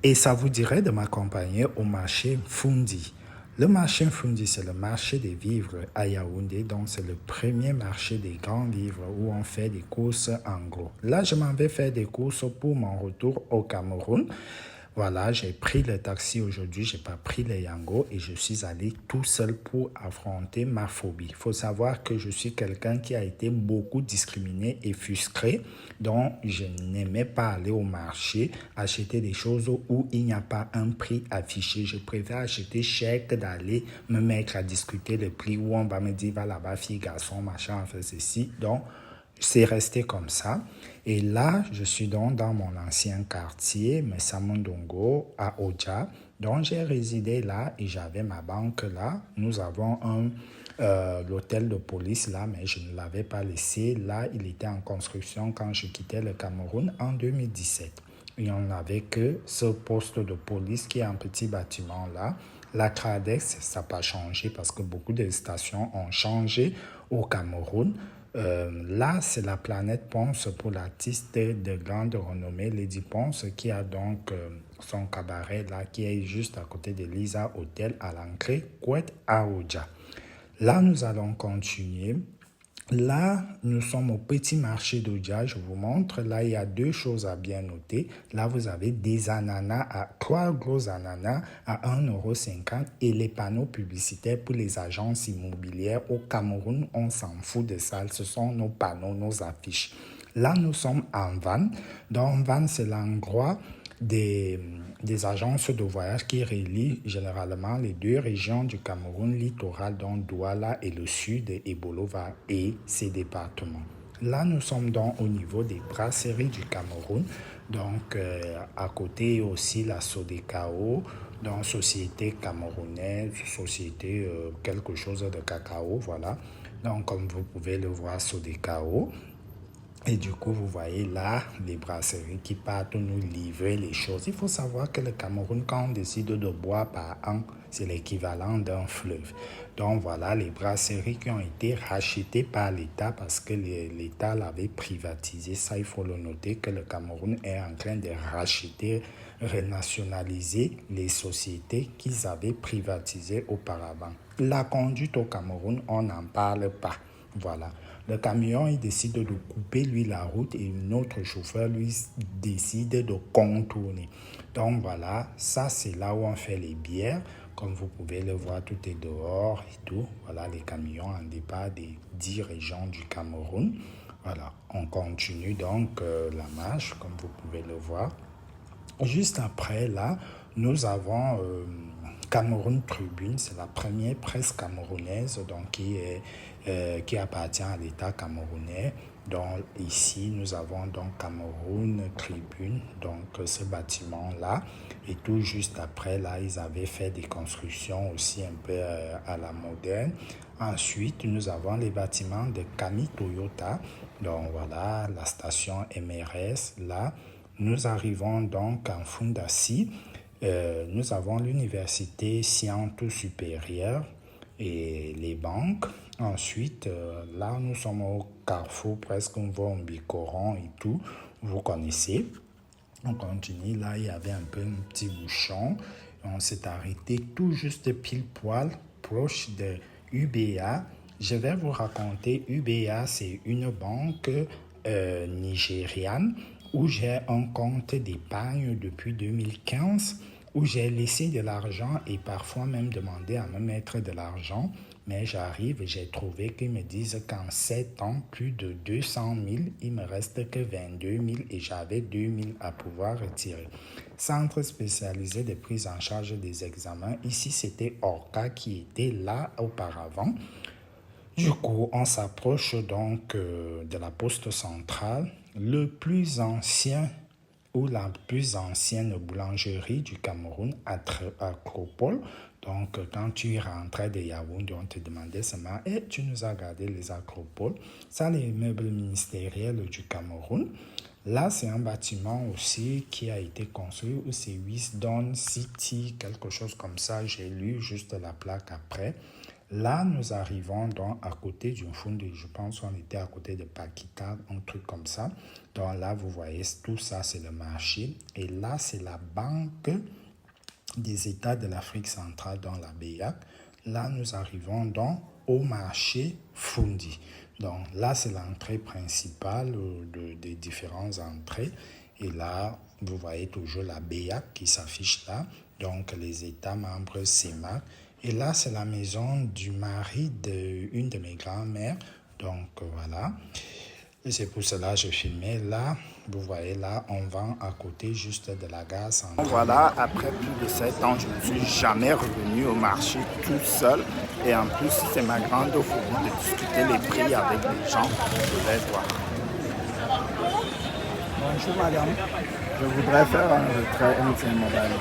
Et ça vous dirait de m'accompagner au marché Fundi. Le marché Fundi, c'est le marché des vivres à Yaoundé. Donc, c'est le premier marché des grands livres où on fait des courses en gros. Là, je m'en vais faire des courses pour mon retour au Cameroun. Voilà, j'ai pris le taxi aujourd'hui, j'ai pas pris le Yango et je suis allé tout seul pour affronter ma phobie. Il faut savoir que je suis quelqu'un qui a été beaucoup discriminé et frustré, donc je n'aimais pas aller au marché acheter des choses où il n'y a pas un prix affiché. Je préfère acheter cher que d'aller me mettre à discuter le prix où on va me dire va là-bas, fille, garçon, machin, fait ceci. Donc, c'est resté comme ça. Et là, je suis donc dans mon ancien quartier, Messamondongo, à Oja. Donc, j'ai résidé là et j'avais ma banque là. Nous avons l'hôtel de police là, mais je ne l'avais pas laissé. Là, il était en construction quand je quittais le Cameroun en 2017. Et on n'avait que ce poste de police qui est un petit bâtiment là. La CRADEX, ça n'a pas changé parce que beaucoup de stations ont changé au Cameroun. Là, c'est la planète Ponce pour l'artiste de grande renommée, Lady Ponce, qui a donc son cabaret là, qui est juste à côté de Lisa Hotel à l'entrée, Kouet Aouja. Là, nous allons continuer. Là, nous sommes au petit marché d'Odia, je vous montre. Là, il y a deux choses à bien noter. Là, vous avez des ananas, trois gros ananas à 1,50 € et les panneaux publicitaires pour les agences immobilières. Au Cameroun, on s'en fout de ça. Ce sont nos panneaux, nos affiches. Là, nous sommes en Van. Donc, Van, c'est l'endroit des agences de voyage qui relient généralement les deux régions du Cameroun littoral, dont Douala et le sud et Bolova et ses départements. Là, nous sommes donc au niveau des brasseries du Cameroun. Donc, à côté aussi la Sodecao, donc Société camerounaise, Société quelque chose de cacao, voilà. Donc, comme vous pouvez le voir, Sodecao. Et du coup, vous voyez là les brasseries qui partent nous livrer les choses. Il faut savoir que le Cameroun, quand on décide de boire par an, c'est l'équivalent d'un fleuve. Donc voilà les brasseries qui ont été rachetées par l'État parce que l'État l'avait privatisé. Ça, il faut le noter que le Cameroun est en train de racheter, renationaliser les sociétés qu'ils avaient privatisées auparavant. La conduite au Cameroun, on n'en parle pas. Voilà. Le camion, il décide de couper, lui, la route et un autre chauffeur, lui, décide de contourner. Donc, voilà, ça, c'est là où on fait les bières. Comme vous pouvez le voir, tout est dehors et tout. Voilà, les camions en départ des 10 régions du Cameroun. Voilà, on continue donc la marche, comme vous pouvez le voir. Juste après, là, nous avons Cameroun Tribune, c'est la première presse camerounaise donc, qui appartient à l'État camerounais. Donc ici, nous avons donc Cameroun Tribune, donc ce bâtiment-là. Et tout juste après, là, ils avaient fait des constructions aussi un peu à la moderne. Ensuite, nous avons les bâtiments de Kami Toyota. Donc voilà, la station MRS, là. Nous arrivons donc en Fundasi. Nous avons l'université Sciences supérieure et les banques. Ensuite, là, nous sommes au carrefour, presque on voit un bicoron et tout. Vous connaissez. On continue. Là, il y avait un peu un petit bouchon. On s'est arrêté tout juste pile poil, proche de UBA. Je vais vous raconter, UBA, c'est une banque nigériane où j'ai un compte d'épargne depuis 2015, où j'ai laissé de l'argent et parfois même demandé à me mettre de l'argent. Mais j'arrive et j'ai trouvé qu'ils me disent qu'en 7 ans, plus de 200 000, il me reste que 22 000 et j'avais 2 000 à pouvoir retirer. Centre spécialisé de prise en charge des examens. Ici, c'était Orca qui était là auparavant. Du coup, on s'approche donc de la poste centrale, le plus ancien ou la plus ancienne boulangerie du Cameroun, Acropole. Donc, quand tu rentrais de Yaoundé, on te demandait seulement, et tu nous as gardé les Acropoles. Ça, les meubles ministériels du Cameroun. Là, c'est un bâtiment aussi qui a été construit où c'est Wisdom City, quelque chose comme ça. J'ai lu juste la plaque après. Là, nous arrivons donc à côté d'une Fundi. Je pense qu'on était à côté de Paquita, un truc comme ça. Donc là, vous voyez, tout ça, c'est le marché. Et là, c'est la banque des États de l'Afrique centrale dans la BEAC. Là, nous arrivons donc au marché Fundi. Donc là, c'est l'entrée principale des différentes entrées. Et là, vous voyez toujours la BEAC qui s'affiche là. Donc les États membres CEMAC. Et là, c'est la maison du mari d'une de mes grand-mères. Donc voilà. Et c'est pour cela que je filmais là. Vous voyez là, on vend à côté juste de la gare centrale. Voilà, après plus de 7 ans, je ne suis jamais revenu au marché tout seul. Et en plus, c'est ma grande folie de discuter les prix avec les gens. Je vais voir. Bonjour madame, je voudrais faire un retrait MTN Mobile.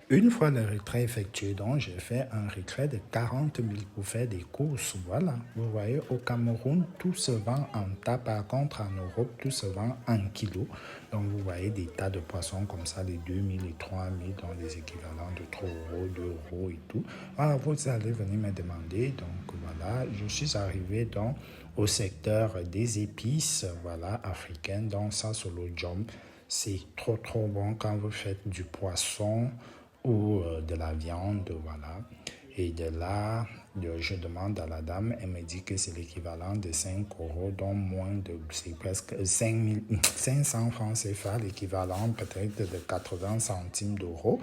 Une fois le retrait effectué, donc j'ai fait un retrait de 40 000 pour faire des courses. Voilà, vous voyez, au Cameroun, tout se vend en tas. Par contre, en Europe, tout se vend en kilos. Donc, vous voyez des tas de poissons comme ça, les 2 000 et 3 000, dans des équivalents de 3 euros, 2 euros et tout. Voilà, vous allez venir me demander. Donc, voilà, je suis arrivé donc au secteur des épices, voilà, africaines. Donc, ça, sur le jump, c'est trop, trop bon quand vous faites du poisson ou de la viande, voilà. Et de là, je demande à la dame, elle me dit que c'est l'équivalent de 5 euros, donc moins de, c'est presque 500 francs CFA, l'équivalent peut-être de 80 centimes d'euros.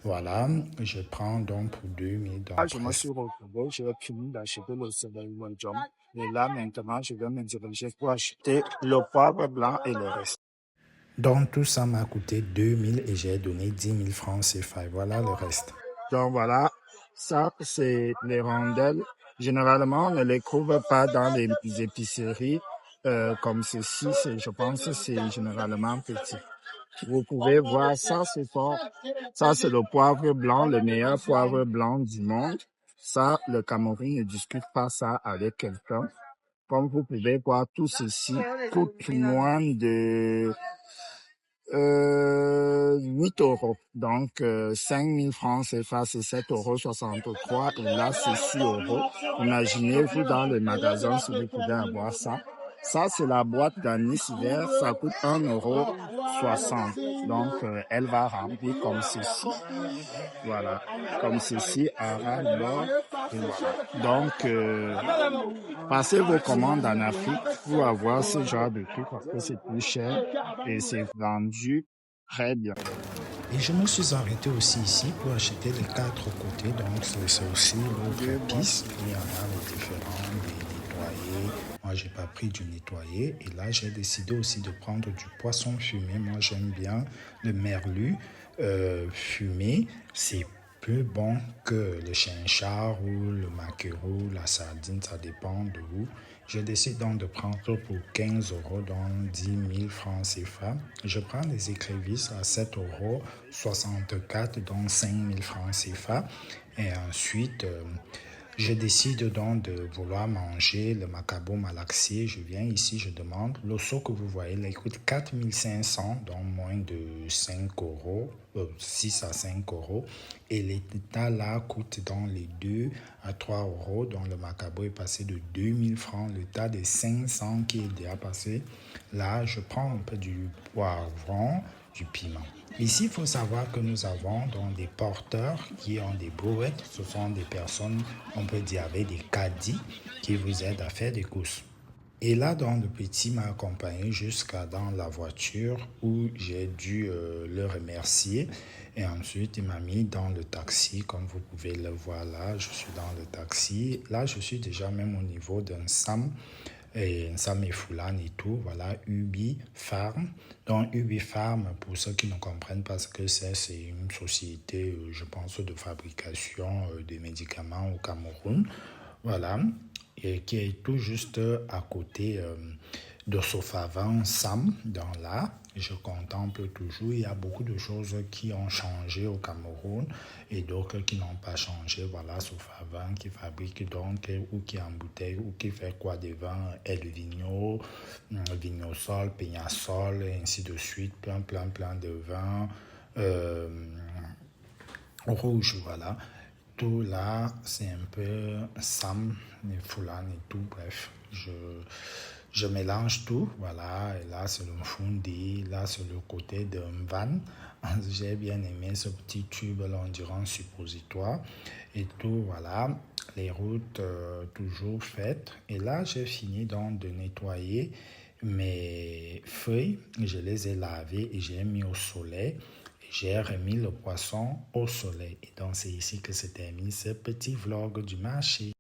Voilà, je prends donc pour 2000. Je me suis retrouvé, j'ai fini d'acheter le céleri jump. Et là, maintenant, je vais me diriger pour acheter le poivre blanc et le reste. Donc tout ça m'a coûté 2000 et j'ai donné 10 000 francs CFA. Voilà le reste. Donc voilà, ça c'est les rondelles. Généralement, on ne les trouve pas dans les épiceries comme ceci. Je pense que c'est généralement petit. Vous pouvez voir ça, ça c'est le poivre blanc, le meilleur poivre blanc du monde. Ça, le Cameroun ne discute pas ça avec quelqu'un. Comme vous pouvez voir, tout ceci coûte moins de 8 euros. Donc, 5 000 francs CFA, c'est 7,63 €. Et là, c'est 6 euros. Imaginez-vous dans le magasin si vous pouvez avoir ça. Ça, c'est la boîte d'anis vert. Ça coûte 1,60 €. Donc, elle va remplir comme ceci. Voilà. Comme ceci, arabe, bord. Et voilà. Donc, passez vos commandes en Afrique pour avoir ce genre de trucs parce que c'est plus cher et c'est vendu très bien. Et je me suis arrêté aussi ici pour acheter les 4 côtés. Donc, c'est aussi l'autre épice. Il y en a les différents, des nettoyés. Moi, j'ai pas pris du nettoyé. Et là, j'ai décidé aussi de prendre du poisson fumé. Moi, j'aime bien le merlu fumé. C'est plus bon que le chinchard ou le maquereau, la sardine. Ça dépend de où. Je décide donc de prendre pour 15 euros, donc 10 000 francs CFA. Je prends les écrevisses à 7,64 €, donc 5 000 francs CFA. Et ensuite, je décide donc de vouloir manger le macabo malaxier. Je viens ici, je demande. L'osso que vous voyez, là, il coûte 4 500, donc moins de 5 euros, 6 à 5 euros. Et l'état là coûte dans les 2 à 3 euros. Donc le macabo est passé de 2000 francs. L'état de 500 qui est déjà passé. Là, je prends un peu du poivron, du piment. Ici, il faut savoir que nous avons donc des porteurs qui ont des brouettes. Ce sont des personnes, on peut dire, avec des caddies qui vous aident à faire des courses. Et là, donc, le petit m'a accompagné jusqu'à dans la voiture où j'ai dû le remercier. Et ensuite, il m'a mis dans le taxi. Comme vous pouvez le voir là, je suis dans le taxi. Là, je suis déjà même au niveau d'un SAM. Et Sam et Foulane et tout, voilà, Ubi Farm. Donc, Ubi Farm, pour ceux qui ne comprennent pas ce que c'est une société, je pense, de fabrication de médicaments au Cameroun. Voilà, et qui est tout juste à côté de Sofavan Sam, dans là. Je contemple toujours, il y a beaucoup de choses qui ont changé au Cameroun et d'autres qui n'ont pas changé. Voilà, Sofavan qui fabrique donc, ou qui embouteille, ou qui fait quoi des vins, El Vigno, Vignosol, Peñasol, et ainsi de suite, plein de vins. rouge, voilà. Tout là, c'est un peu Sam, les foulans et tout, bref. Je mélange tout, voilà. Et là, c'est le fundi, là, c'est le côté de Mvan. J'ai bien aimé ce petit tube, là, on dirait un suppositoire. Et tout, voilà. Les routes toujours faites. Et là, j'ai fini donc de nettoyer mes feuilles. Je les ai lavées et j'ai mis au soleil. J'ai remis le poisson au soleil. Et donc, c'est ici que se termine ce petit vlog du marché.